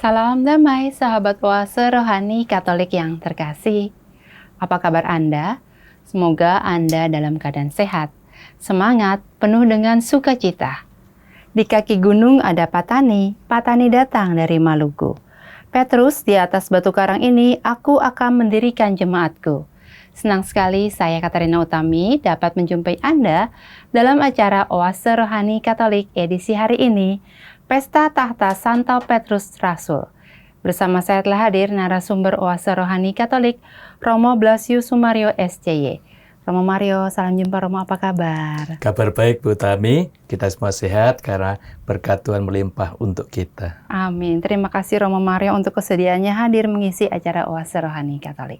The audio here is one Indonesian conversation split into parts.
Salam damai sahabat oase rohani Katolik yang terkasih. Apa kabar Anda? Semoga Anda dalam keadaan sehat, semangat, penuh dengan sukacita. Di kaki gunung ada Patani, Patani datang dari Maluku. Petrus, di atas batu karang ini aku akan mendirikan jemaatku. Senang sekali saya Katarina Utami dapat menjumpai Anda dalam acara Oase Rohani Katolik edisi hari ini, Pesta Tahta Santo Petrus Rasul. Bersama saya telah hadir narasumber Oase Rohani Katolik, Romo Blasius Sumario SCY. Romo Mario, salam jumpa Romo, apa kabar? Kabar baik Bu Tami, kita semua sehat karena berkat Tuhan melimpah untuk kita. Amin. Terima kasih Romo Mario untuk kesediaannya hadir mengisi acara Oase Rohani Katolik.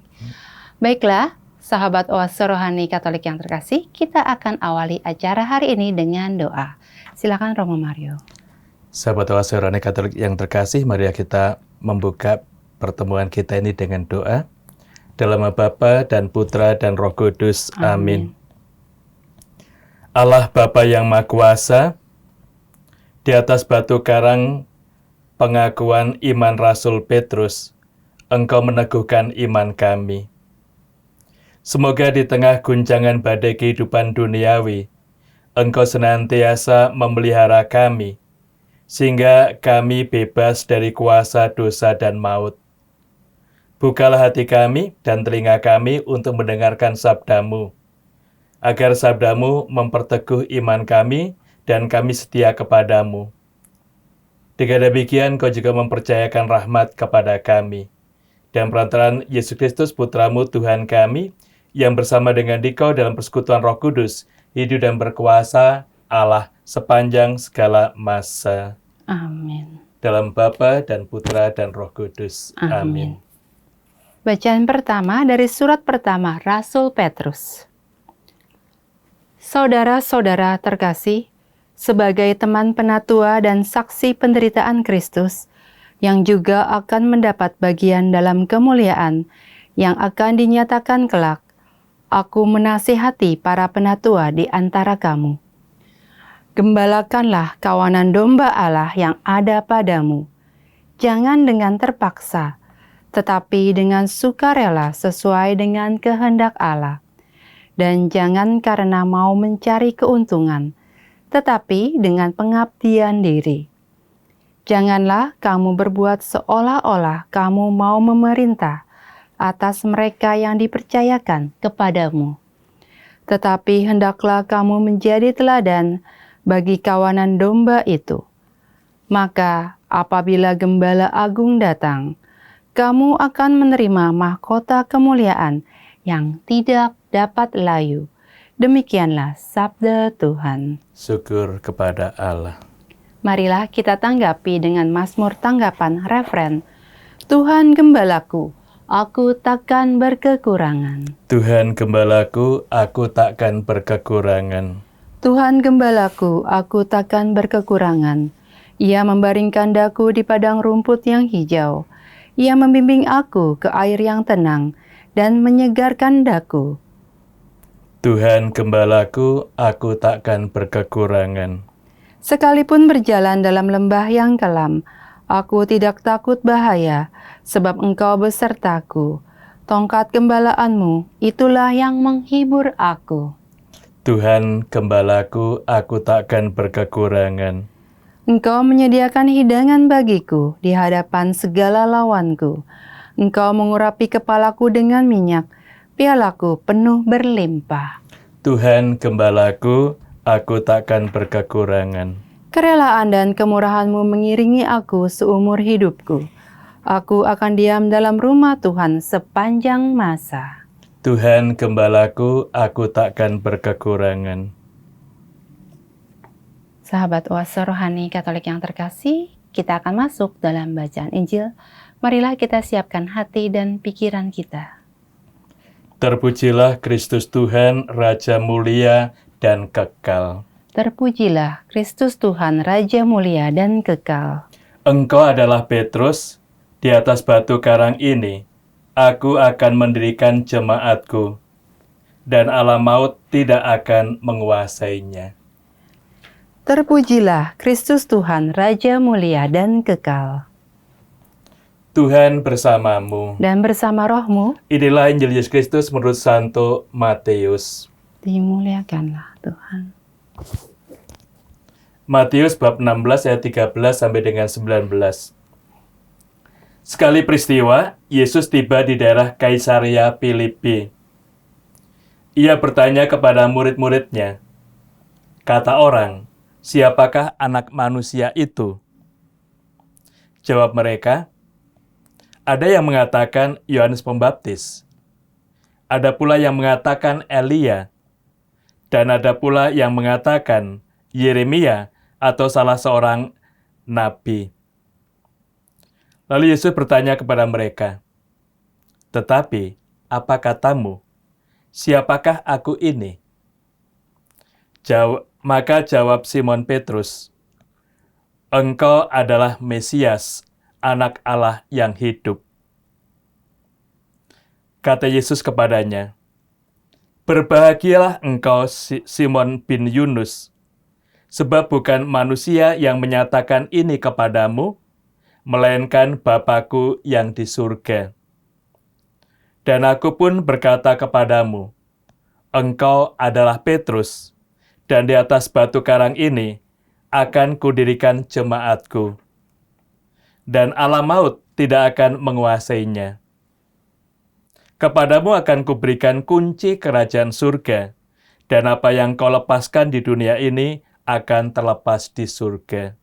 Baiklah, sahabat Oase Rohani Katolik yang terkasih, kita akan awali acara hari ini dengan doa. Silakan Romo Mario. Sahabat Oase Rohani Katolik yang terkasih, mari kita membuka pertemuan kita ini dengan doa. Dalam nama Bapa dan Putra dan Roh Kudus. Amin. Allah Bapa yang Maha Kuasa, di atas batu karang pengakuan iman Rasul Petrus, Engkau meneguhkan iman kami. Semoga di tengah guncangan badai kehidupan duniawi, Engkau senantiasa memelihara kami, sehingga kami bebas dari kuasa dosa dan maut. Bukalah hati kami dan telinga kami untuk mendengarkan sabda-Mu, agar sabda-Mu memperteguh iman kami dan kami setia kepadamu. Dengan demikian, Kau juga mempercayakan rahmat kepada kami. Dan perantaraan Yesus Kristus, Putra-Mu, Tuhan kami, yang bersama dengan Dikau dalam persekutuan Roh Kudus, hidup dan berkuasa Allah sepanjang segala masa. Amin. Dalam Bapa dan Putra dan Roh Kudus. Amin. Bacaan pertama dari surat pertama Rasul Petrus. Saudara-saudara terkasih, sebagai teman penatua dan saksi penderitaan Kristus, yang juga akan mendapat bagian dalam kemuliaan yang akan dinyatakan kelak, aku menasihati para penatua di antara kamu. Gembalakanlah kawanan domba Allah yang ada padamu, jangan dengan terpaksa, tetapi dengan sukarela sesuai dengan kehendak Allah. Dan jangan karena mau mencari keuntungan, tetapi dengan pengabdian diri. Janganlah kamu berbuat seolah-olah kamu mau memerintah atas mereka yang dipercayakan kepadamu. Tetapi hendaklah kamu menjadi teladan bagi kawanan domba itu. Maka apabila Gembala Agung datang, kamu akan menerima mahkota kemuliaan yang tidak dapat layu. Demikianlah sabda Tuhan. Syukur kepada Allah. Marilah kita tanggapi dengan mazmur tanggapan refren. Tuhan Gembalaku, aku takkan berkekurangan. Tuhan Gembalaku, aku takkan berkekurangan. Tuhan Gembalaku, aku takkan berkekurangan. Ia membaringkan daku di padang rumput yang hijau. Ia membimbing aku ke air yang tenang dan menyegarkan daku. Tuhan Gembalaku, aku takkan berkekurangan. Sekalipun berjalan dalam lembah yang kelam, aku tidak takut bahaya, sebab Engkau besertaku. Tongkat gembalaanmu, itulah yang menghibur aku. Tuhan Gembalaku, aku takkan berkekurangan. Engkau menyediakan hidangan bagiku di hadapan segala lawanku. Engkau mengurapi kepalaku dengan minyak, pialaku penuh berlimpah. Tuhan Gembalaku, aku takkan berkekurangan. Kerelaan dan kemurahan-Mu mengiringi aku seumur hidupku. Aku akan diam dalam rumah Tuhan sepanjang masa. Tuhan Gembalaku, aku takkan berkekurangan. Sahabat Oase Rohani Katolik yang terkasih, kita akan masuk dalam bacaan Injil. Marilah kita siapkan hati dan pikiran kita. Terpujilah Kristus Tuhan, Raja mulia dan kekal. Terpujilah Kristus Tuhan, Raja mulia dan kekal. Engkau adalah Petrus, di atas batu karang ini, aku akan mendirikan jemaatku, dan alam maut tidak akan menguasainya. Terpujilah Kristus Tuhan, Raja mulia dan kekal. Tuhan bersamamu. Dan bersama rohmu, Inilah Injil Yesus Kristus menurut Santo Matius. dimuliakanlah Tuhan. Matius bab 16 ayat 13 sampai dengan 19. Sekali peristiwa, Yesus tiba di daerah Kaisarea Filipi. Ia bertanya kepada murid-muridnya, kata orang, siapakah anak manusia itu? Jawab mereka, ada yang mengatakan Yohanes Pembaptis, ada pula yang mengatakan Elia, dan ada pula yang mengatakan Yeremia atau salah seorang nabi. Lalu Yesus bertanya kepada mereka, tetapi apa katamu? Siapakah aku ini? Maka jawab Simon Petrus, engkau adalah Mesias, anak Allah yang hidup. Kata Yesus kepadanya, berbahagialah engkau Simon bin Yunus, sebab bukan manusia yang menyatakan ini kepadamu, melainkan Bapa-Ku yang di surga. Dan aku pun berkata kepadamu, engkau adalah Petrus, dan di atas batu karang ini akan kudirikan jemaatku. Dan alam maut tidak akan menguasainya. Kepadamu akan kuberikan kunci kerajaan surga, dan apa yang kau lepaskan di dunia ini akan terlepas di surga.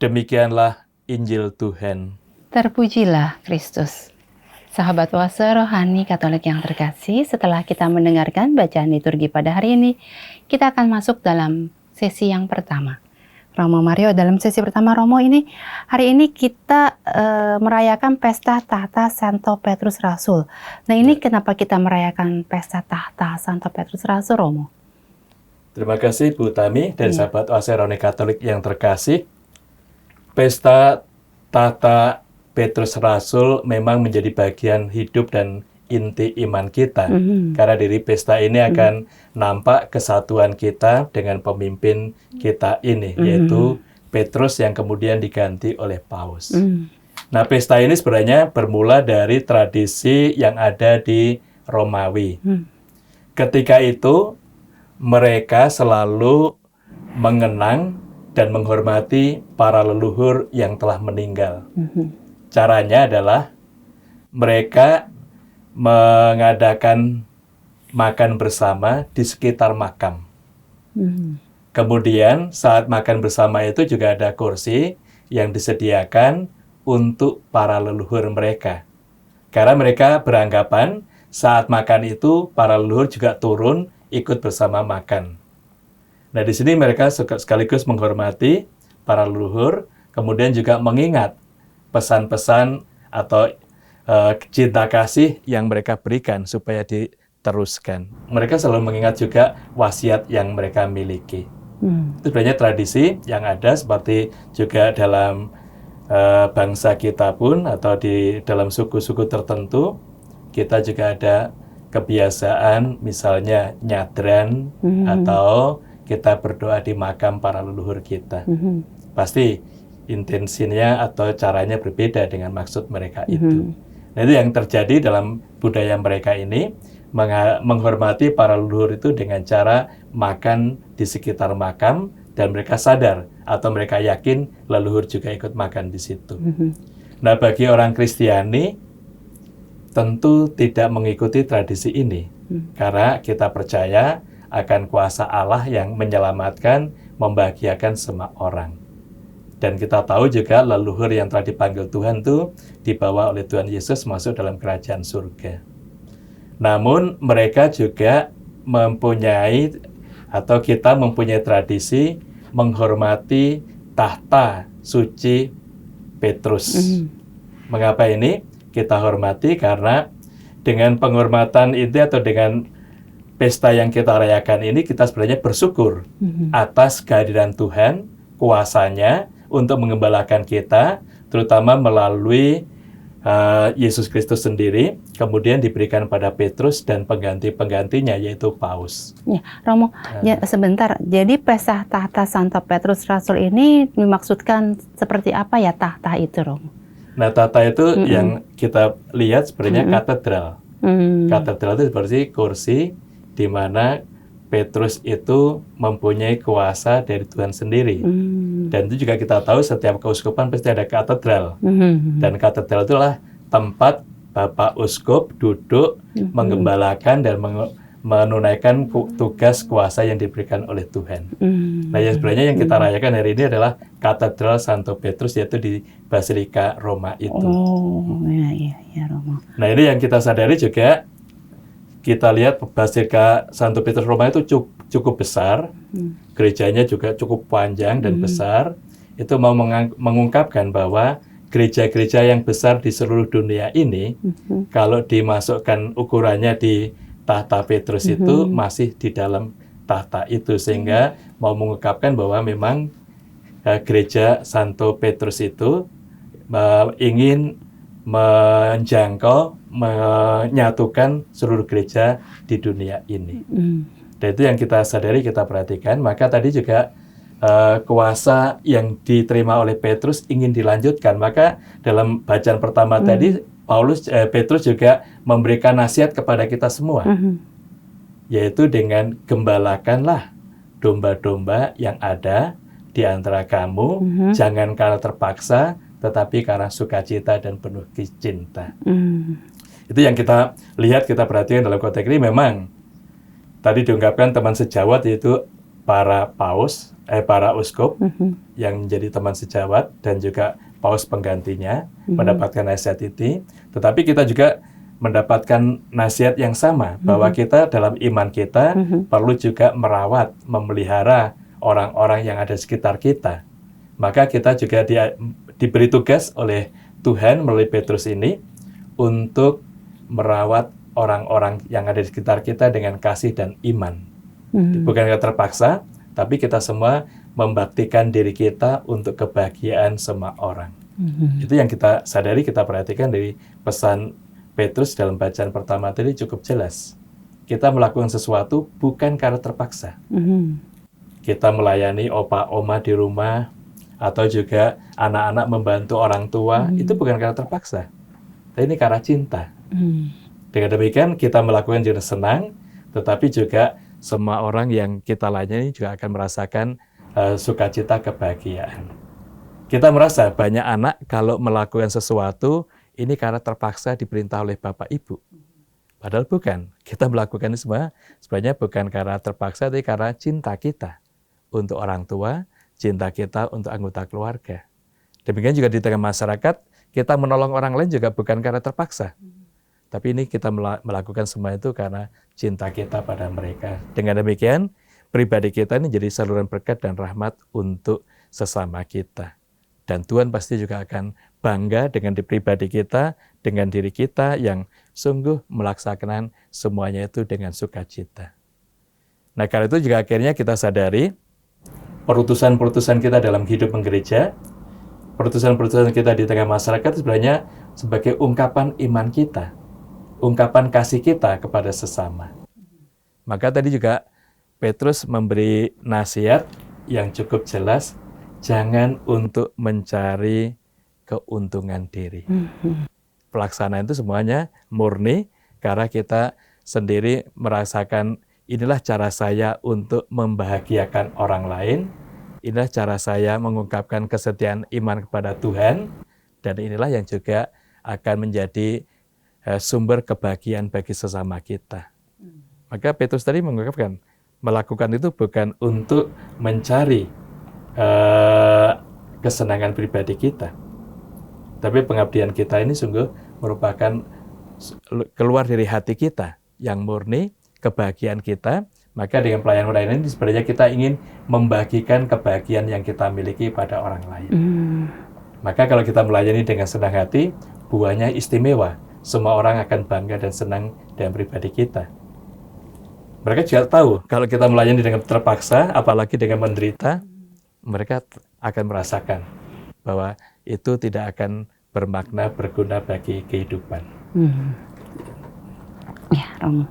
Demikianlah Injil Tuhan. Terpujilah Kristus. Sahabat Oase Rohani Katolik yang terkasih, setelah kita mendengarkan bacaan liturgi pada hari ini, kita akan masuk dalam sesi yang pertama. Romo Mario, dalam sesi pertama Romo ini, hari ini kita merayakan pesta tahta Santo Petrus Rasul. Nah ini kenapa kita merayakan pesta tahta Santo Petrus Rasul, Romo? Terima kasih Bu Tami dan sahabat Oase Rohani Katolik yang terkasih. Pesta tahta Petrus Rasul memang menjadi bagian hidup dan inti iman kita. Karena dari pesta ini akan nampak kesatuan kita dengan pemimpin kita ini, yaitu Petrus yang kemudian diganti oleh Paus. Nah, pesta ini sebenarnya bermula dari tradisi yang ada di Romawi. Ketika itu, mereka selalu mengenang dan menghormati para leluhur yang telah meninggal. Caranya adalah mereka mengadakan makan bersama di sekitar makam. Kemudian saat makan bersama itu juga ada kursi yang disediakan untuk para leluhur mereka. Karena mereka beranggapan saat makan itu para leluhur juga turun ikut bersama makan. Nah, di sini mereka sekaligus menghormati para leluhur, kemudian juga mengingat pesan-pesan atau cinta kasih yang mereka berikan supaya diteruskan. Mereka selalu mengingat juga wasiat yang mereka miliki. Itu sebenarnya tradisi yang ada, seperti juga dalam bangsa kita pun atau di dalam suku-suku tertentu, kita juga ada kebiasaan misalnya nyadran atau kita berdoa di makam para leluhur kita. Pasti intensinya atau caranya berbeda dengan maksud mereka itu. Nah, itu yang terjadi dalam budaya mereka ini, menghormati para leluhur itu dengan cara makan di sekitar makam, dan mereka sadar atau mereka yakin leluhur juga ikut makan di situ. Nah, bagi orang Kristiani tentu tidak mengikuti tradisi ini, karena kita percaya akan kuasa Allah yang menyelamatkan, membahagiakan semua orang. Dan kita tahu juga leluhur yang telah dipanggil Tuhan itu dibawa oleh Tuhan Yesus masuk dalam kerajaan surga. Namun mereka juga mempunyai, atau kita mempunyai tradisi menghormati tahta suci Petrus. Mengapa ini kita hormati? Karena dengan penghormatan itu atau dengan pesta yang kita rayakan ini, kita sebenarnya bersyukur atas kehadiran Tuhan, kuasanya untuk mengembalakan kita, terutama melalui Yesus Kristus sendiri, kemudian diberikan pada Petrus dan pengganti-penggantinya, yaitu Paus. Ya, Romo, ya, sebentar. Jadi pesta tahta Santo Petrus Rasul ini dimaksudkan seperti apa ya tahta itu, Romo? Nah, tata itu yang kita lihat sebenarnya katedral. Katedral itu seperti kursi di mana Petrus itu mempunyai kuasa dari Tuhan sendiri. Dan itu juga kita tahu setiap keuskupan pasti ada katedral. Dan katedral itulah tempat Bapak Uskup duduk menggembalakan dan menunaikan tugas kuasa yang diberikan oleh Tuhan. Nah, yang sebenarnya yang kita rayakan hari ini adalah Katedral Santo Petrus, yaitu di Basilika Roma itu. Iya, Roma. Nah, ini yang kita sadari juga, kita lihat Basilika Santo Petrus Roma itu cukup besar, gerejanya juga cukup panjang dan besar. Itu mau mengungkapkan bahwa gereja-gereja yang besar di seluruh dunia ini, kalau dimasukkan ukurannya di tahta Petrus itu masih di dalam tahta itu, sehingga mau mengungkapkan bahwa memang gereja Santo Petrus itu ingin menjangkau, menyatukan seluruh gereja di dunia ini. Dan itu yang kita sadari, kita perhatikan. Maka tadi juga kuasa yang diterima oleh Petrus ingin dilanjutkan. Maka dalam bacaan pertama tadi, Petrus juga memberikan nasihat kepada kita semua, yaitu dengan gembalakanlah domba-domba yang ada di antara kamu, jangan karena terpaksa, tetapi karena sukacita dan penuh cinta. Itu yang kita lihat, kita perhatikan dalam konteks ini. Memang tadi diungkapkan teman sejawat, yaitu para uskup yang menjadi teman sejawat dan juga paus penggantinya mendapatkan nasihat itu. Tetapi kita juga mendapatkan nasihat yang sama, bahwa kita dalam iman kita perlu juga merawat, memelihara orang-orang yang ada di sekitar kita. Maka kita juga diberi tugas oleh Tuhan melalui Petrus ini untuk merawat orang-orang yang ada di sekitar kita dengan kasih dan iman. Bukan kita terpaksa, tapi kita semua membaktikan diri kita untuk kebahagiaan semua orang. Itu yang kita sadari, kita perhatikan dari pesan Petrus dalam bacaan pertama tadi cukup jelas. Kita melakukan sesuatu bukan karena terpaksa. Kita melayani opa oma di rumah, atau juga anak-anak membantu orang tua, itu bukan karena terpaksa, tapi ini karena cinta. Dengan demikian kita melakukan juga senang, tetapi juga semua orang yang kita layani juga akan merasakan sukacita, kebahagiaan. Kita merasa banyak anak kalau melakukan sesuatu ini karena terpaksa diperintah oleh Bapak Ibu. Padahal bukan. Kita melakukan ini semua sebenarnya bukan karena terpaksa, tapi karena cinta kita untuk orang tua, cinta kita untuk anggota keluarga. Demikian juga di tengah masyarakat, kita menolong orang lain juga bukan karena terpaksa. Tapi ini kita melakukan semua itu karena cinta kita pada mereka. Dengan demikian, pribadi kita ini jadi saluran berkat dan rahmat untuk sesama kita. Dan Tuhan pasti juga akan bangga dengan pribadi kita, dengan diri kita yang sungguh melaksanakan semuanya itu dengan sukacita. Nah, karena itu juga akhirnya kita sadari, perutusan-perutusan kita dalam hidup menggereja, perutusan-perutusan kita di tengah masyarakat sebenarnya sebagai ungkapan iman kita, ungkapan kasih kita kepada sesama. Maka tadi juga Petrus memberi nasihat yang cukup jelas, jangan untuk mencari keuntungan diri. Pelaksanaan itu semuanya murni karena kita sendiri merasakan inilah cara saya untuk membahagiakan orang lain, inilah cara saya mengungkapkan kesetiaan iman kepada Tuhan, dan inilah yang juga akan menjadi sumber kebahagiaan bagi sesama kita. Maka Petrus tadi mengungkapkan, melakukan itu bukan untuk mencari kesenangan pribadi kita, tapi pengabdian kita ini sungguh merupakan keluar dari hati kita yang murni, kebahagiaan kita. Maka dengan pelayanan-pelayanan ini sebenarnya kita ingin membagikan kebahagiaan yang kita miliki pada orang lain. Maka kalau kita melayani dengan senang hati, buahnya istimewa. Semua orang akan bangga dan senang dengan pribadi kita. Mereka juga tahu kalau kita melayani dengan terpaksa, apalagi dengan menderita, mereka akan merasakan bahwa itu tidak akan bermakna, berguna bagi kehidupan. Ya, Romo.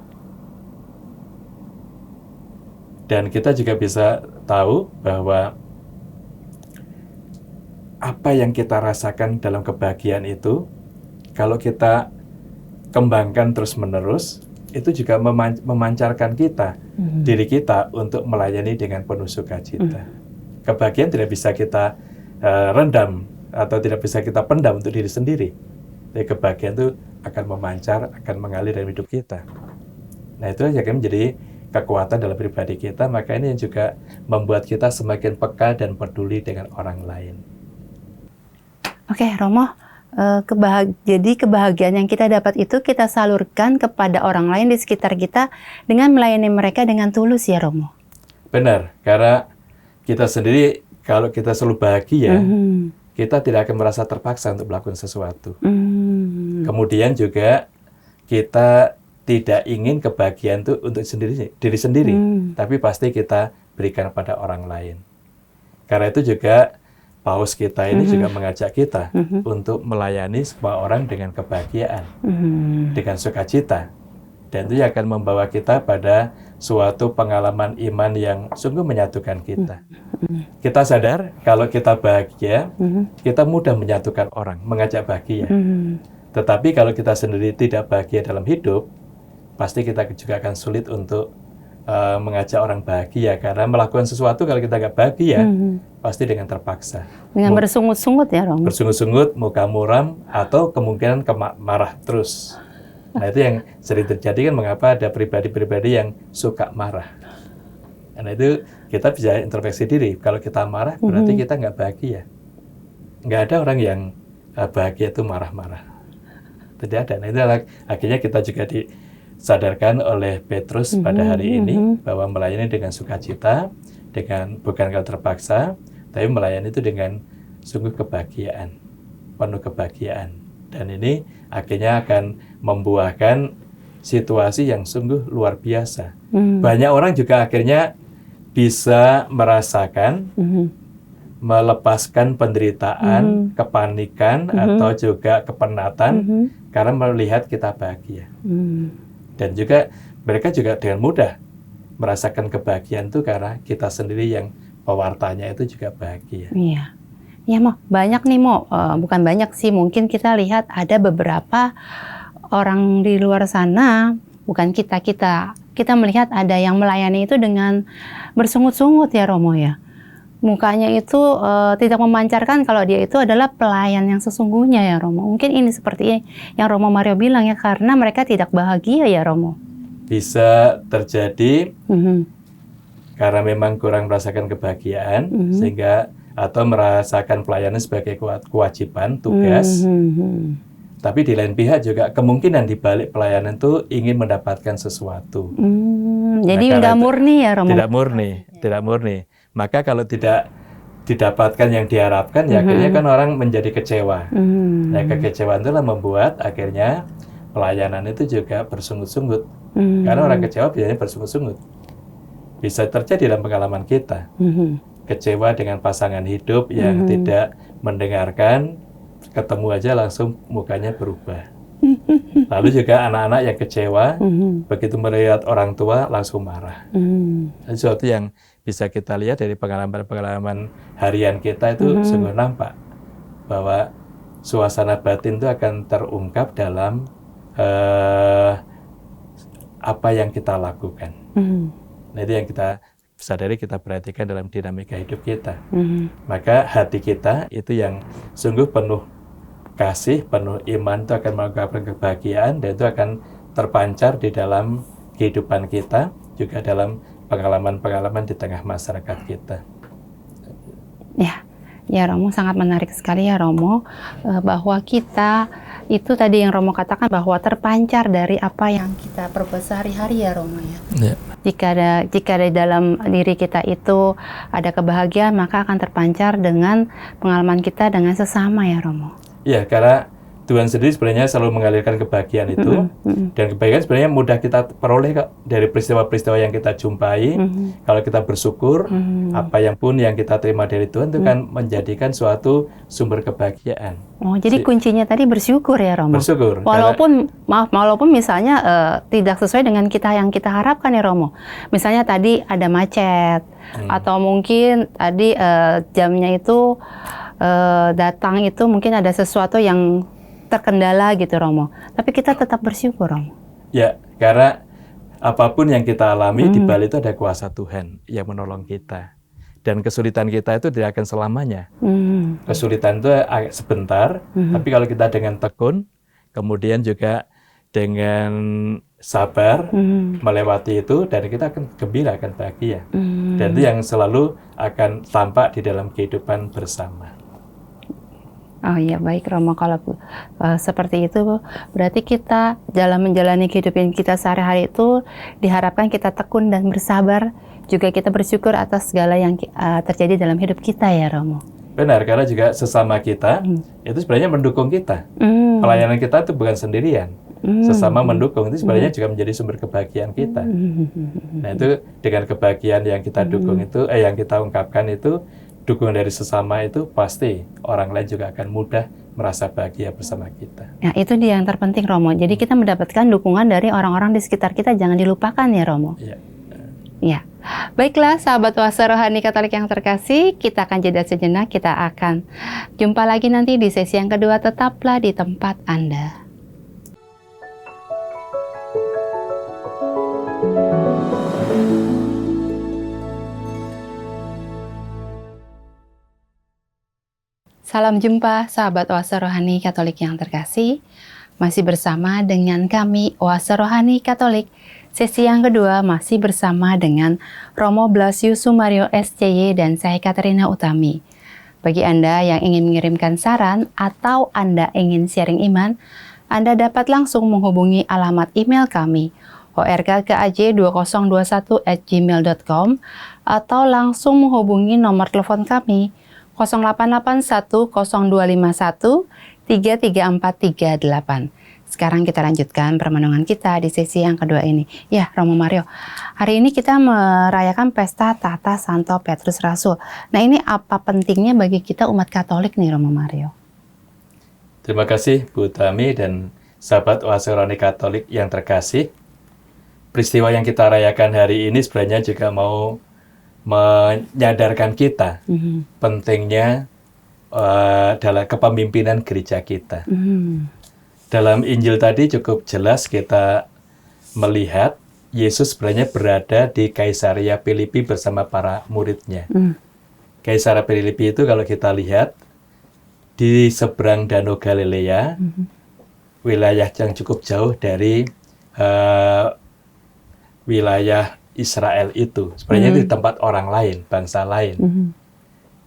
Dan kita juga bisa tahu bahwa apa yang kita rasakan dalam kebahagiaan itu, kalau kita kembangkan terus-menerus, itu juga memancarkan diri kita untuk melayani dengan penuh sukacita. Kebahagiaan tidak bisa kita rendam atau tidak bisa kita pendam untuk diri sendiri. Tapi kebahagiaan itu akan memancar, akan mengalir dalam hidup kita. Nah, itu akan menjadi kekuatan dalam pribadi kita, maka ini yang juga membuat kita semakin peka dan peduli dengan orang lain. Oke, Romo, jadi kebahagiaan yang kita dapat itu kita salurkan kepada orang lain di sekitar kita dengan melayani mereka dengan tulus ya, Romo? Benar, karena kita sendiri kalau kita selalu bahagia, kita tidak akan merasa terpaksa untuk melakukan sesuatu. Kemudian juga kita tidak ingin kebahagiaan itu untuk diri sendiri, tapi pasti kita berikan pada orang lain. Karena itu juga Paus kita ini juga mengajak kita untuk melayani semua orang dengan kebahagiaan, dengan sukacita. Dan itu akan membawa kita pada suatu pengalaman iman yang sungguh menyatukan kita. Kita sadar kalau kita bahagia, kita mudah menyatukan orang, mengajak bahagia. Tetapi kalau kita sendiri tidak bahagia dalam hidup, pasti kita juga akan sulit untuk mengajak orang bahagia, karena melakukan sesuatu kalau kita nggak bahagia, pasti dengan terpaksa. Dengan bersungut-sungut ya, Romo? Bersungut-sungut, muka muram, atau kemungkinan marah terus. Nah, itu yang sering terjadi kan, mengapa ada pribadi-pribadi yang suka marah. Nah, itu kita bisa introspeksi diri. Kalau kita marah, berarti kita nggak bahagia. Nggak ada orang yang bahagia itu marah-marah. Tidak ada. Nah, itu akhirnya kita juga disadarkan oleh Petrus pada hari ini bahwa melayani dengan sukacita, bukan kalau terpaksa, tapi melayani itu dengan sungguh kebahagiaan, penuh kebahagiaan. Dan ini akhirnya akan membuahkan situasi yang sungguh luar biasa. Banyak orang juga akhirnya bisa merasakan melepaskan penderitaan, kepanikan, atau juga kepenatan karena melihat kita bahagia. Dan juga mereka juga dengan mudah merasakan kebahagiaan itu karena kita sendiri yang pewartanya itu juga bahagia. Iya. Ya, Mo, banyak nih, Mo. Bukan banyak sih, mungkin kita lihat ada beberapa orang di luar sana, bukan kita melihat ada yang melayani itu dengan bersungut-sungut ya, Romo ya. Mukanya itu tidak memancarkan kalau dia itu adalah pelayan yang sesungguhnya ya, Romo. Mungkin ini seperti yang Romo Mario bilang ya, karena mereka tidak bahagia ya, Romo. Bisa terjadi karena memang kurang merasakan kebahagiaan, sehingga atau merasakan pelayanan sebagai kewajiban, tugas. Tapi di lain pihak juga kemungkinan di balik pelayanan itu ingin mendapatkan sesuatu. Jadi nggak murni ya, Romo? Tidak murni. Maka kalau tidak didapatkan yang diharapkan, ya akhirnya kan orang menjadi kecewa. Nah, kekecewaan itulah membuat akhirnya pelayanan itu juga bersungut-sungut. Karena orang kecewa biasanya bersungut-sungut. Bisa terjadi dalam pengalaman kita. Kecewa dengan pasangan hidup yang tidak mendengarkan, ketemu aja langsung mukanya berubah. Lalu juga anak-anak yang kecewa, begitu melihat orang tua langsung marah. Sesuatu yang bisa kita lihat dari pengalaman-pengalaman harian kita itu sungguh nampak bahwa suasana batin itu akan terungkap dalam apa yang kita lakukan. Nah, itu yang kita sadari, kita perhatikan dalam dinamika hidup kita. Maka hati kita itu yang sungguh penuh kasih, penuh iman itu akan mengungkapkan kebahagiaan, dan itu akan terpancar di dalam kehidupan kita, juga dalam pengalaman-pengalaman di tengah masyarakat kita. Ya Romo, sangat menarik sekali ya Romo, bahwa kita itu tadi yang Romo katakan bahwa terpancar dari apa yang kita perbuat sehari-hari ya Romo ya. Jika di dalam diri kita itu ada kebahagiaan, maka akan terpancar dengan pengalaman kita dengan sesama ya Romo. Ya, karena Tuhan sendiri sebenarnya selalu mengalirkan kebahagiaan itu, dan kebahagiaan sebenarnya mudah kita peroleh kok dari peristiwa-peristiwa yang kita jumpai. Kalau kita bersyukur, apa yang pun yang kita terima dari Tuhan itu kan menjadikan suatu sumber kebahagiaan. Oh, jadi kuncinya tadi bersyukur ya Romo. Bersyukur. Walaupun misalnya tidak sesuai dengan yang kita harapkan ya Romo. Misalnya tadi ada macet, atau mungkin tadi jamnya itu datang itu mungkin ada sesuatu yang terkendala gitu Romo. Tapi kita tetap bersyukur Romo. Ya, karena apapun yang kita alami di balik itu ada kuasa Tuhan yang menolong kita. Dan kesulitan kita itu tidak akan selamanya. Kesulitan itu sebentar, tapi kalau kita dengan tekun, kemudian juga dengan sabar melewati itu, dan kita akan gembira, akan bahagia. Dan itu yang selalu akan tampak di dalam kehidupan bersama. Oh iya, baik Romo, kalau seperti itu berarti kita dalam menjalani kehidupan kita sehari-hari itu diharapkan kita tekun dan bersabar, juga kita bersyukur atas segala yang terjadi dalam hidup kita ya Romo. Benar, karena juga sesama kita itu sebenarnya mendukung kita. Pelayanan kita itu bukan sendirian, sesama mendukung itu sebenarnya juga menjadi sumber kebahagiaan kita. Nah itu dengan kebahagiaan yang kita dukung itu, yang kita ungkapkan itu, dukungan dari sesama itu pasti orang lain juga akan mudah merasa bahagia bersama kita. Ya, itu dia yang terpenting Romo. Jadi kita mendapatkan dukungan dari orang-orang di sekitar kita, jangan dilupakan ya Romo. Iya. Ya. Baiklah sahabat Oase Rohani Katolik yang terkasih, kita akan jeda sejenak, kita akan jumpa lagi nanti di sesi yang kedua, tetaplah di tempat Anda. Salam jumpa sahabat Oase Rohani Katolik yang terkasih. Masih bersama dengan kami Oase Rohani Katolik. Sesi yang kedua masih bersama dengan Romo Blasius Sumario SCY dan saya Katerina Utami. Bagi Anda yang ingin mengirimkan saran atau Anda ingin sharing iman, Anda dapat langsung menghubungi alamat email kami orkaj2021@gmail.com atau langsung menghubungi nomor telepon kami 0881-0251-33438. Sekarang kita lanjutkan permenungan kita di sesi yang kedua ini. Ya, Romo Mario, hari ini kita merayakan pesta Tahta Santo Petrus Rasul. Nah, ini apa pentingnya bagi kita umat Katolik nih, Romo Mario? Terima kasih Bu Tami dan sahabat Oase Rohani Katolik yang terkasih. Peristiwa yang kita rayakan hari ini sebenarnya juga mau menyadarkan kita pentingnya dalam kepemimpinan gereja kita. Dalam Injil tadi cukup jelas kita melihat Yesus sebenarnya berada di Kaisarea Filipi bersama para muridnya. Kaisarea Filipi itu kalau kita lihat di seberang Danau Galilea, wilayah yang cukup jauh dari wilayah Israel itu. Sebenarnya di tempat orang lain, bangsa lain.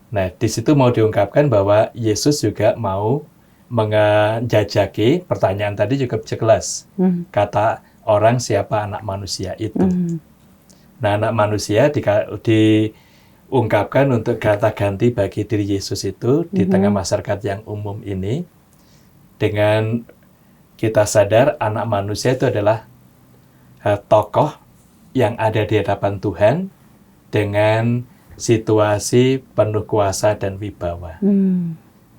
Nah, di situ mau diungkapkan bahwa Yesus juga mau menjajaki, pertanyaan tadi juga jelas. Kata orang, siapa anak manusia itu? Nah, anak manusia diungkapkan untuk kata ganti bagi diri Yesus itu di tengah masyarakat yang umum ini. Dengan kita sadar anak manusia itu adalah tokoh yang ada di hadapan Tuhan dengan situasi penuh kuasa dan wibawa.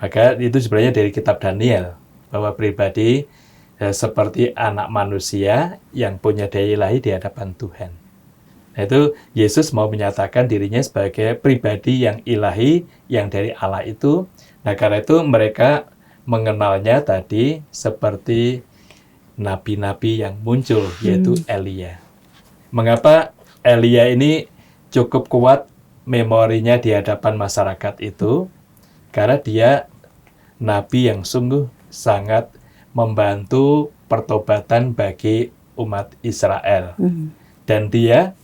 Maka itu sebenarnya dari kitab Daniel, bahwa pribadi seperti anak manusia yang punya daya ilahi di hadapan Tuhan. Nah, itu Yesus mau menyatakan dirinya sebagai pribadi yang ilahi, yang dari Allah itu. Nah, karena itu mereka mengenalnya tadi seperti nabi-nabi yang muncul, yaitu Elia. Mengapa Elia ini cukup kuat memorinya di hadapan masyarakat itu? Karena dia nabi yang sungguh sangat membantu pertobatan bagi umat Israel. Dan dia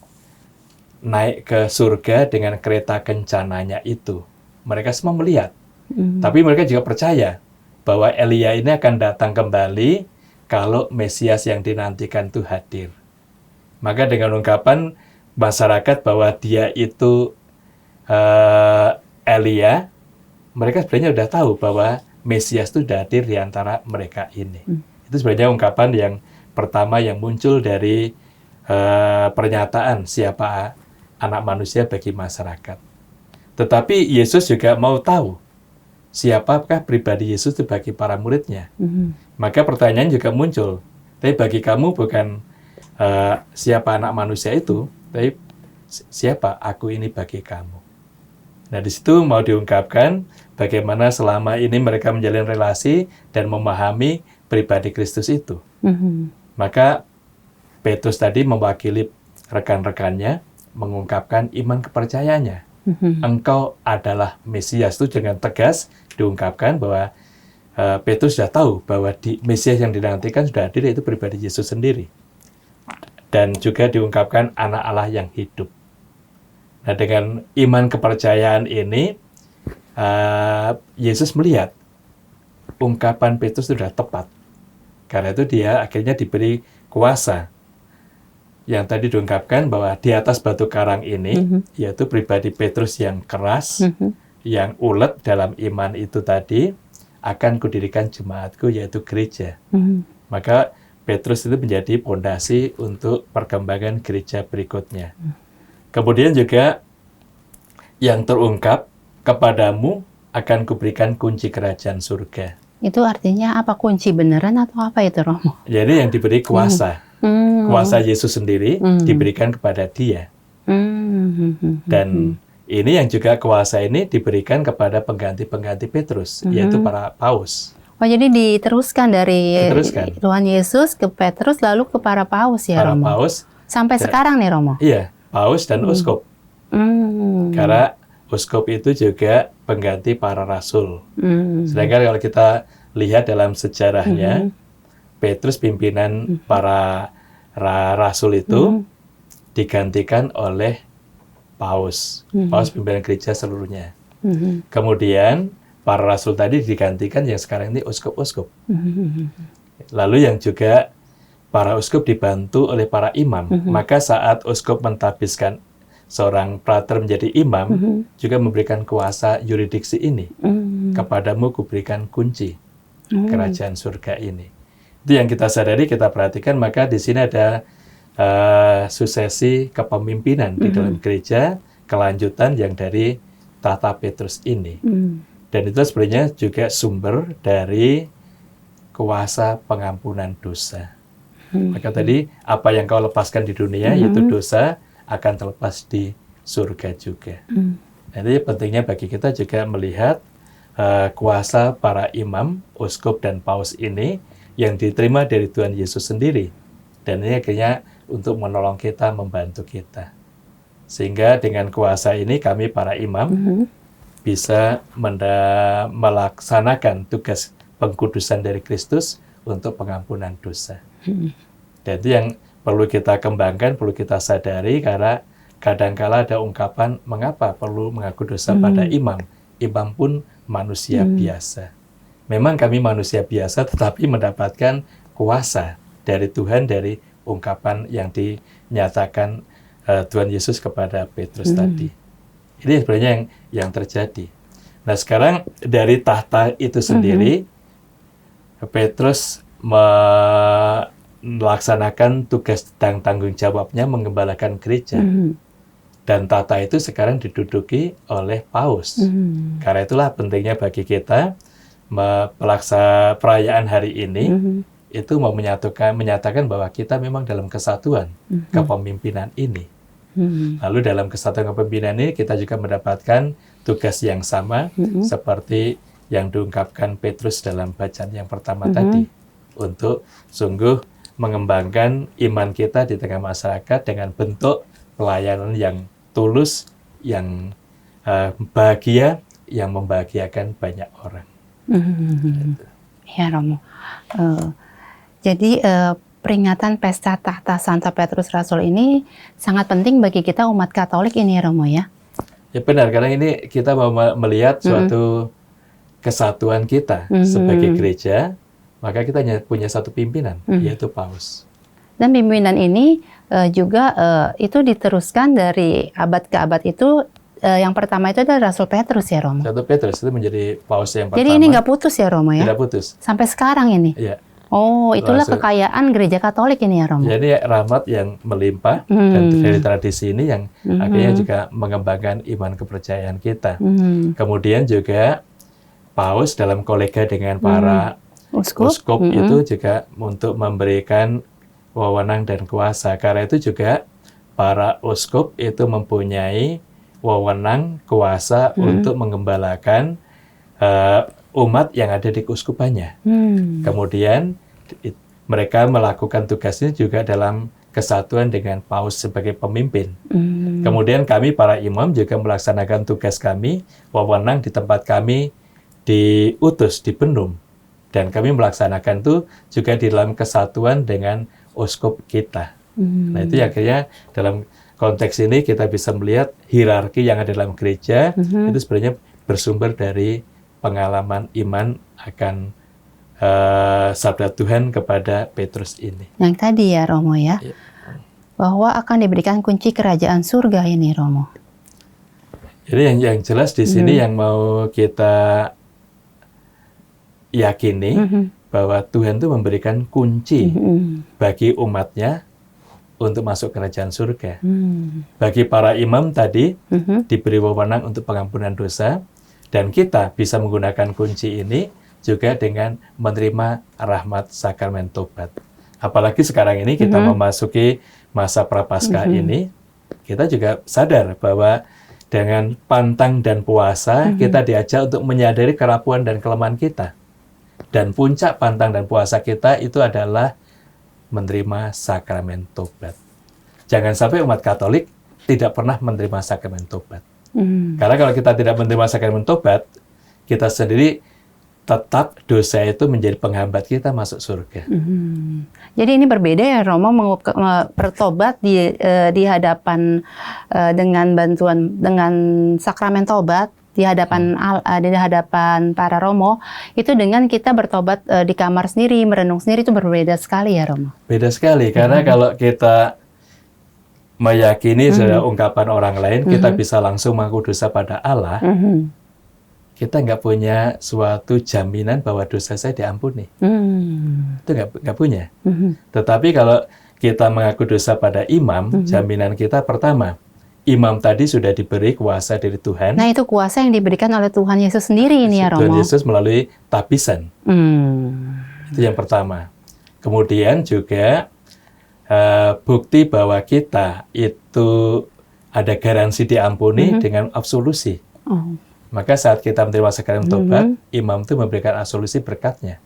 naik ke surga dengan kereta kencananya itu. Mereka semua melihat. Tapi mereka juga percaya bahwa Elia ini akan datang kembali kalau Mesias yang dinantikan itu hadir. Maka dengan ungkapan masyarakat bahwa dia itu Elia, mereka sebenarnya sudah tahu bahwa Mesias itu sudah hadir di antara mereka ini. Itu sebenarnya ungkapan yang pertama yang muncul dari pernyataan siapa anak manusia bagi masyarakat. Tetapi Yesus juga mau tahu siapakah pribadi Yesus itu bagi para muridnya. Maka pertanyaan juga muncul. Tapi bagi kamu bukan siapa anak manusia itu, tapi siapa aku ini bagi kamu. Nah, di situ mau diungkapkan bagaimana selama ini mereka menjalin relasi dan memahami pribadi Kristus itu. Maka Petrus tadi mewakili rekan-rekannya mengungkapkan iman kepercayaannya. Engkau adalah Mesias, itu dengan tegas diungkapkan bahwa Petrus sudah tahu bahwa Mesias yang dinantikan sudah hadir, yaitu pribadi Yesus sendiri. Dan juga diungkapkan anak Allah yang hidup. Nah, dengan iman kepercayaan ini, Yesus melihat ungkapan Petrus sudah tepat. Karena itu dia akhirnya diberi kuasa. Yang tadi diungkapkan bahwa di atas batu karang ini, yaitu pribadi Petrus yang keras, yang ulet dalam iman itu tadi, akan kudirikan jemaatku, yaitu gereja. Maka Petrus itu menjadi fondasi untuk perkembangan gereja berikutnya. Kemudian juga yang terungkap, kepadamu akan kuberikan kunci kerajaan surga. Itu artinya apa? Kunci beneran atau apa itu, Romo? Jadi yang diberi kuasa, kuasa Yesus sendiri diberikan kepada dia. Dan ini yang juga kuasa ini diberikan kepada pengganti-pengganti Petrus, yaitu para paus. Oh, jadi diteruskan dari Tuhan Yesus ke Petrus lalu ke para paus ya, para Romo? Paus. Sampai sekarang nih, Romo? Iya, paus dan uskup. Karena uskup itu juga pengganti para rasul. Sedangkan kalau kita lihat dalam sejarahnya, Petrus pimpinan para rasul itu digantikan oleh paus. Paus pimpinan gereja seluruhnya. Kemudian para rasul tadi digantikan yang sekarang ini uskup-uskup. Lalu yang juga para uskup dibantu oleh para imam. Maka saat uskup mentabiskan seorang prater menjadi imam, juga memberikan kuasa yuridiksi ini. Kepadamu kuberikan kunci kerajaan surga ini. Itu yang kita sadari, kita perhatikan. Maka di sini ada suksesi kepemimpinan di dalam gereja, kelanjutan yang dari tahta Petrus ini. Dan itu sebenarnya juga sumber dari kuasa pengampunan dosa. Maka tadi, apa yang kau lepaskan di dunia, yaitu dosa, akan terlepas di surga juga. Jadi pentingnya bagi kita juga melihat kuasa para imam, uskup, dan paus ini yang diterima dari Tuhan Yesus sendiri. Dan ini akhirnya untuk menolong kita, membantu kita. Sehingga dengan kuasa ini kami para imam bisa melaksanakan tugas pengkudusan dari Kristus untuk pengampunan dosa. Dan itu yang perlu kita kembangkan, perlu kita sadari, karena kadangkala ada ungkapan mengapa perlu mengaku dosa pada imam. Imam pun manusia biasa. Memang kami manusia biasa, tetapi mendapatkan kuasa dari Tuhan, dari ungkapan yang dinyatakan Tuhan Yesus kepada Petrus tadi. Ini sebenarnya yang terjadi. Nah, sekarang dari tahta itu sendiri, Petrus melaksanakan tugas dan tanggung jawabnya mengembalakan gereja. Dan tahta itu sekarang diduduki oleh paus. Karena itulah pentingnya bagi kita pelaksanaan perayaan hari ini itu mau menyatakan bahwa kita memang dalam kesatuan kepemimpinan ini. Lalu dalam kesatuan kepemimpinan ini kita juga mendapatkan tugas yang sama seperti yang diungkapkan Petrus dalam bacaan yang pertama tadi, untuk sungguh mengembangkan iman kita di tengah masyarakat dengan bentuk pelayanan yang tulus, yang bahagia, yang membahagiakan banyak orang. Ya, Romo. Jadi peringatan pesta tahta Santo Petrus Rasul ini sangat penting bagi kita umat Katolik ini, Romo, ya? Ya benar, karena ini kita mau melihat suatu kesatuan kita sebagai gereja, maka kita punya satu pimpinan, yaitu paus. Dan pimpinan ini juga itu diteruskan dari abad ke abad itu. Yang pertama itu adalah Rasul Petrus ya, Romo? Satu Petrus itu menjadi paus yang pertama. Jadi ini nggak putus ya, Romo, ya? Tidak putus. Sampai sekarang ini? Iya. Oh, itulah kekayaan gereja Katolik ini ya, Romo? Jadi rahmat yang melimpah, dan dari tradisi ini yang akhirnya juga mengembangkan iman kepercayaan kita. Kemudian juga paus dalam kolega dengan para uskup itu juga untuk memberikan wewenang dan kuasa. Karena itu juga para uskup itu mempunyai wewenang, kuasa untuk menggembalakan umat yang ada di keuskupannya. Kemudian mereka melakukan tugasnya juga dalam kesatuan dengan paus sebagai pemimpin. Kemudian kami para imam juga melaksanakan tugas kami, wewenang di tempat kami diutus di Benum. Dan kami melaksanakan itu juga di dalam kesatuan dengan uskup kita. Nah itu akhirnya dalam konteks ini kita bisa melihat hierarki yang ada dalam gereja itu sebenarnya bersumber dari pengalaman iman akan sabda Tuhan kepada Petrus ini. Yang tadi ya Romo ya, bahwa akan diberikan kunci kerajaan surga ini Romo. Jadi yang jelas di sini yang mau kita yakini bahwa Tuhan itu memberikan kunci bagi umatnya untuk masuk kerajaan surga. Bagi para imam tadi diberi wewenang untuk pengampunan dosa, dan kita bisa menggunakan kunci ini juga dengan menerima rahmat sakramen tobat. Apalagi sekarang ini kita memasuki masa prapaskah ini, kita juga sadar bahwa dengan pantang dan puasa kita diajak untuk menyadari kerapuan dan kelemahan kita. Dan puncak pantang dan puasa kita itu adalah menerima sakramen tobat. Jangan sampai umat Katolik tidak pernah menerima sakramen tobat. Karena kalau kita tidak menerima sakramen tobat, kita sendiri tetap dosa itu menjadi penghambat kita masuk surga. Jadi ini berbeda ya Romo, bertobat di hadapan dengan bantuan dengan sakramen tobat di hadapan para Romo itu dengan kita bertobat di kamar sendiri, merenung sendiri, itu berbeda sekali ya Romo. Beda sekali karena kalau kita meyakini sudah ungkapan orang lain, kita bisa langsung mengaku dosa pada Allah. Kita nggak punya suatu jaminan bahwa dosa saya diampuni. Itu nggak punya. Tetapi kalau kita mengaku dosa pada imam, jaminan kita pertama, imam tadi sudah diberi kuasa dari Tuhan. Nah itu kuasa yang diberikan oleh Tuhan Yesus sendiri ini ya Romo. Tuhan Yesus melalui tabisan. Itu yang pertama. Kemudian juga bukti bahwa kita itu ada garansi diampuni dengan absolusi. Maka saat kita menerima sakramen tobat, imam itu memberikan absolusi berkatnya.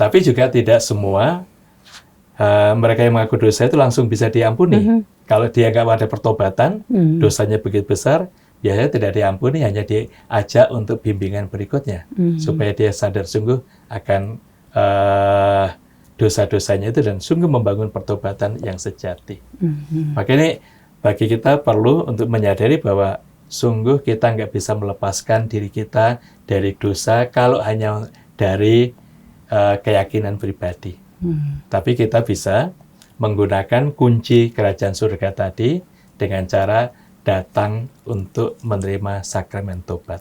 Tapi juga tidak semua mereka yang mengaku dosa itu langsung bisa diampuni. Kalau dia nggak ada pertobatan, dosanya begitu besar, biasanya tidak diampuni, hanya diajak untuk bimbingan berikutnya. Supaya dia sadar sungguh akan dosa-dosanya itu dan sungguh membangun pertobatan yang sejati. Maka ini bagi kita perlu untuk menyadari bahwa sungguh kita nggak bisa melepaskan diri kita dari dosa kalau hanya dari keyakinan pribadi. Tapi kita bisa menggunakan kunci kerajaan surga tadi dengan cara datang untuk menerima sakramen tobat.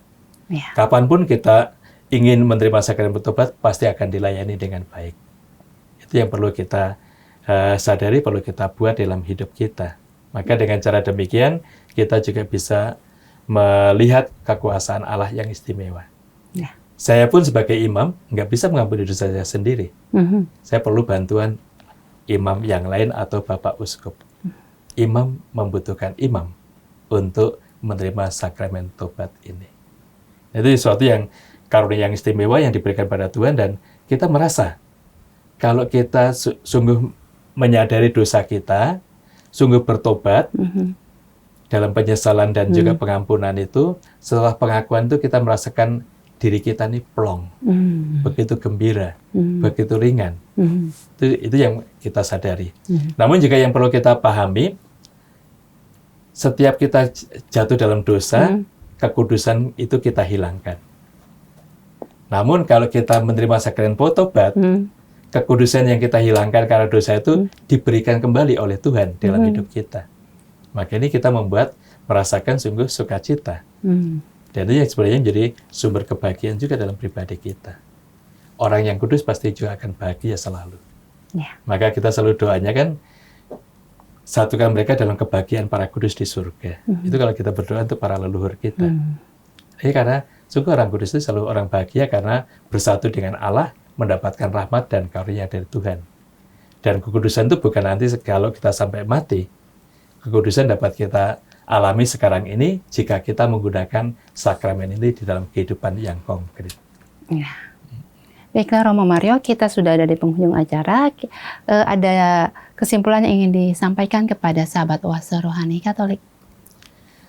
Kapanpun kita ingin menerima sakramen tobat, pasti akan dilayani dengan baik. Itu yang perlu kita sadari, perlu kita buat dalam hidup kita. Maka dengan cara demikian, kita juga bisa melihat kekuasaan Allah yang istimewa. Saya pun sebagai imam nggak bisa mengampuni dosa saya sendiri. Saya perlu bantuan imam yang lain atau bapak uskup. Imam membutuhkan imam untuk menerima sakramen tobat ini. Itu sesuatu yang karunia yang istimewa yang diberikan pada Tuhan, dan kita merasa kalau kita sungguh menyadari dosa kita, sungguh bertobat dalam penyesalan dan juga pengampunan itu, setelah pengakuan itu kita merasakan diri kita ini plong, begitu gembira, begitu ringan. Itu yang kita sadari. Namun juga yang perlu kita pahami, setiap kita jatuh dalam dosa, kekudusan itu kita hilangkan. Namun kalau kita menerima sakramen tobat, kekudusan yang kita hilangkan karena dosa itu diberikan kembali oleh Tuhan dalam hidup kita. Maka ini kita merasakan sungguh sukacita. Dan itu yang sebenarnya menjadi sumber kebahagiaan juga dalam pribadi kita. Orang yang kudus pasti juga akan bahagia selalu. Maka kita selalu doanya kan, satukan mereka dalam kebahagiaan para kudus di surga. Itu kalau kita berdoa untuk para leluhur kita. Karena sungguh orang kudus itu selalu orang bahagia karena bersatu dengan Allah, mendapatkan rahmat dan karunia dari Tuhan. Dan kekudusan itu bukan nanti kalau kita sampai mati. Kekudusan dapat kita alami sekarang ini jika kita menggunakan sakramen ini di dalam kehidupan yang konkret. Ya. Baiklah Romo Mario, kita sudah ada di penghujung acara. Ada kesimpulan yang ingin disampaikan kepada sahabat oase rohani Katolik.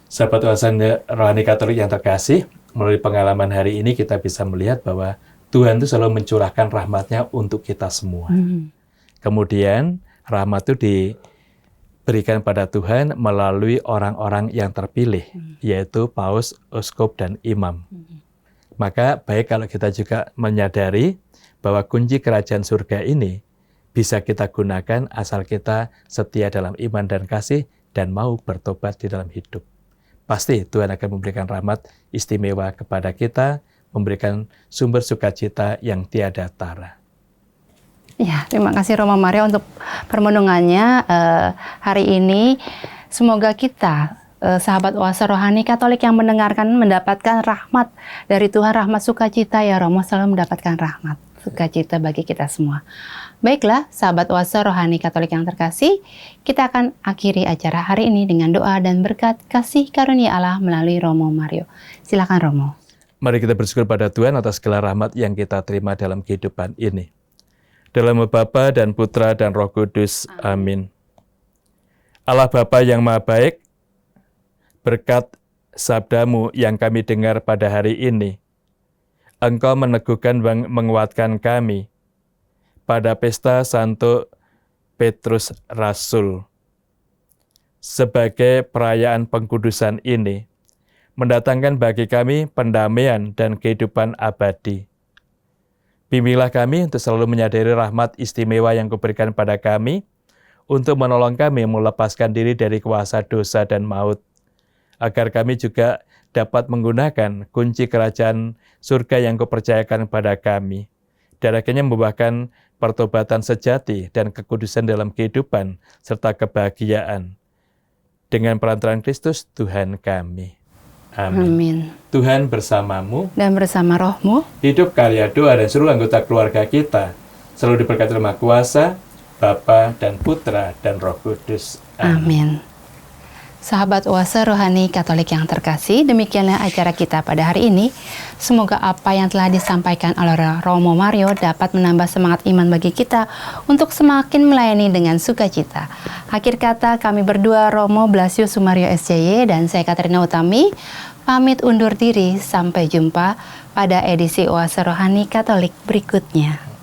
Sahabat oase rohani Katolik yang terkasih, melalui pengalaman hari ini kita bisa melihat bahwa Tuhan itu selalu mencurahkan rahmat-Nya untuk kita semua. Kemudian rahmat itu diberikan pada Tuhan melalui orang-orang yang terpilih, yaitu paus, uskup, dan imam. Maka baik kalau kita juga menyadari bahwa kunci kerajaan surga ini bisa kita gunakan asal kita setia dalam iman dan kasih dan mau bertobat di dalam hidup. Pasti Tuhan akan memberikan rahmat istimewa kepada kita, memberikan sumber sukacita yang tiada tara. Ya, terima kasih Romo Mario untuk permenungannya hari ini. Semoga kita sahabat oase rohani Katolik yang mendengarkan mendapatkan rahmat dari Tuhan, rahmat sukacita ya Romo, selalu mendapatkan rahmat sukacita bagi kita semua. Baiklah, sahabat oase rohani Katolik yang terkasih, kita akan akhiri acara hari ini dengan doa dan berkat kasih karunia Allah melalui Romo Mario. Silakan Romo. Mari kita bersyukur pada Tuhan atas segala rahmat yang kita terima dalam kehidupan ini. Dalam nama Bapa dan Putra dan Roh Kudus. Amin. Allah Bapa yang Maha Baik, berkat sabda-Mu yang kami dengar pada hari ini, Engkau meneguhkan dan menguatkan kami pada pesta Santo Petrus Rasul. Sebagai perayaan pengkudusan ini, mendatangkan bagi kami pendamaian dan kehidupan abadi. Bimbinglah kami untuk selalu menyadari rahmat istimewa yang Kau-berikan pada kami, untuk menolong kami melepaskan diri dari kuasa dosa dan maut, agar kami juga dapat menggunakan kunci kerajaan surga yang Kau percayakan pada kami, dan akhirnya membuahkan pertobatan sejati dan kekudusan dalam kehidupan, serta kebahagiaan. Dengan perantaraan Kristus, Tuhan kami. Amin. Amin. Tuhan bersamamu Dan bersama rohmu, hidup, karya, doa, dan seluruh anggota keluarga kita selalu diberkati oleh Maha Kuasa, Bapa dan Putra dan Roh Kudus. Amin. Sahabat oase rohani Katolik yang terkasih, demikianlah acara kita pada hari ini. Semoga apa yang telah disampaikan oleh Romo Mario dapat menambah semangat iman bagi kita untuk semakin melayani dengan sukacita. Akhir kata kami berdua, Romo Blasius Sumario SCY dan saya Katrina Utami, pamit undur diri. Sampai jumpa pada edisi oase rohani Katolik berikutnya.